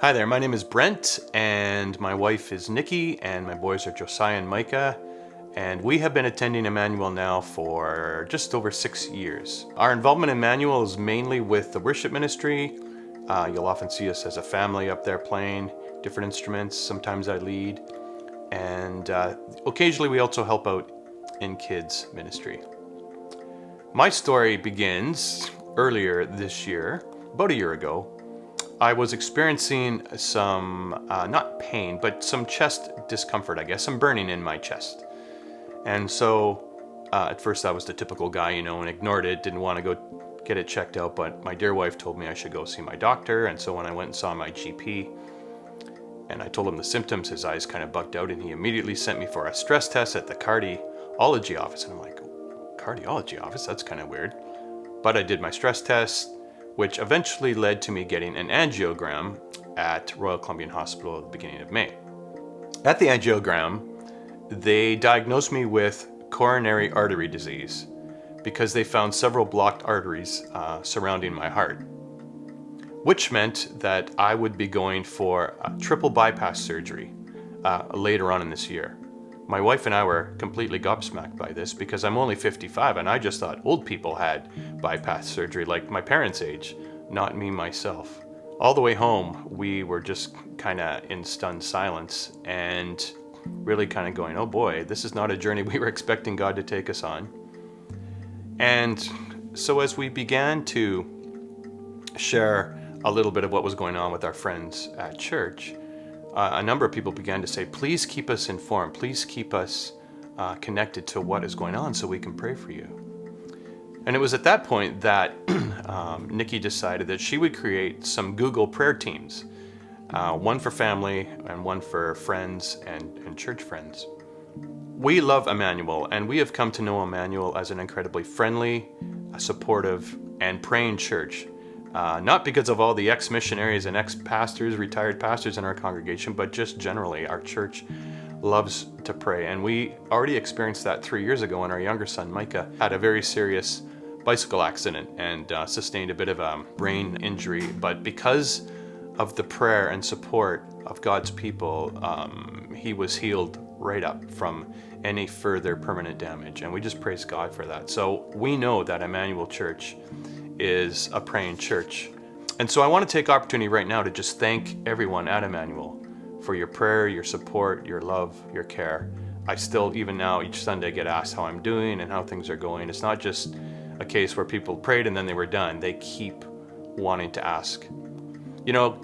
Hi there, my name is Brent, and my wife is Nikki, and my boys are Josiah and Micah, and we have been attending Immanuel now for just over 6 years. Our involvement in Immanuel is mainly with the worship ministry. You'll often see us as a family up there playing different instruments. Sometimes I lead, and occasionally we also help out in kids ministry. My story begins earlier this year, about a year ago. I was experiencing some, not pain, but some chest discomfort, I guess, some burning in my chest. And so at first I was the typical guy, and ignored it, didn't want to go get it checked out, but my dear wife told me I should go see my doctor. And so when I went and saw my GP and I told him the symptoms, his eyes kind of bugged out and he immediately sent me for a stress test at the cardiology office. And I'm like, cardiology office? That's kind of weird. But I did my stress test, which eventually led to me getting an angiogram at Royal Columbian Hospital at the beginning of May. At the angiogram, they diagnosed me with coronary artery disease because they found several blocked arteries surrounding my heart, which meant that I would be going for a triple bypass surgery later on in this year. My wife and I were completely gobsmacked by this because I'm only 55 and I just thought old people had bypass surgery like my parents' age, not me myself. All the way home, we were just kind of in stunned silence and really kind of going, oh boy, this is not a journey we were expecting God to take us on. And so as we began to share a little bit of what was going on with our friends at church, a number of people began to say, please keep us informed, please keep us connected to what is going on so we can pray for you. And it was at that point that Nikki decided that she would create some Google prayer teams, one for family and one for friends and church friends. We love Immanuel, and we have come to know Immanuel as an incredibly friendly, supportive, and praying church. Not because of all the ex-missionaries and ex-pastors, retired pastors in our congregation, but just generally, our church loves to pray. And we already experienced that 3 years ago when our younger son, Micah, had a very serious bicycle accident and sustained a bit of a brain injury. But because of the prayer and support of God's people, he was healed right up from any further permanent damage. And we just praise God for that. So we know that Immanuel Church is a praying church. And so I want to take opportunity right now to just thank everyone at Immanuel for your prayer, your support, your love, your care. I still, even now, each Sunday get asked how I'm doing and how things are going. It's not just a case where people prayed and then they were done. They keep wanting to ask.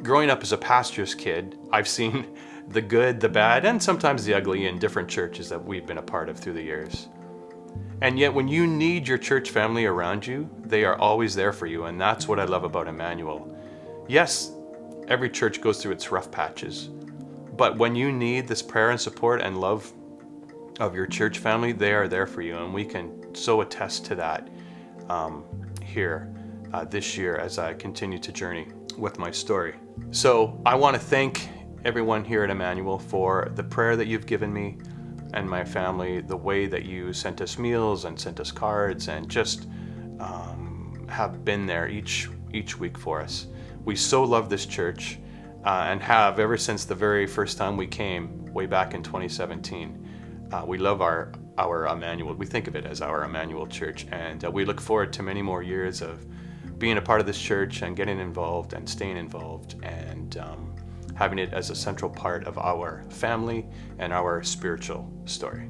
Growing up as a pastor's kid, I've seen the good, the bad, and sometimes the ugly in different churches that we've been a part of through the years. And yet when you need your church family around you, they are always there for you. And that's what I love about Immanuel. Yes, every church goes through its rough patches. But when you need this prayer and support and love of your church family, they are there for you. And we can so attest to that here this year as I continue to journey with my story. So I want to thank everyone here at Immanuel for the prayer that you've given me and my family, the way that you sent us meals and sent us cards and just have been there each week for us. We so love this church and have ever since the very first time we came way back in 2017. We love our Immanuel. We think of it as our Immanuel Church, and we look forward to many more years of being a part of this church and getting involved and staying involved and having it as a central part of our family and our spiritual story.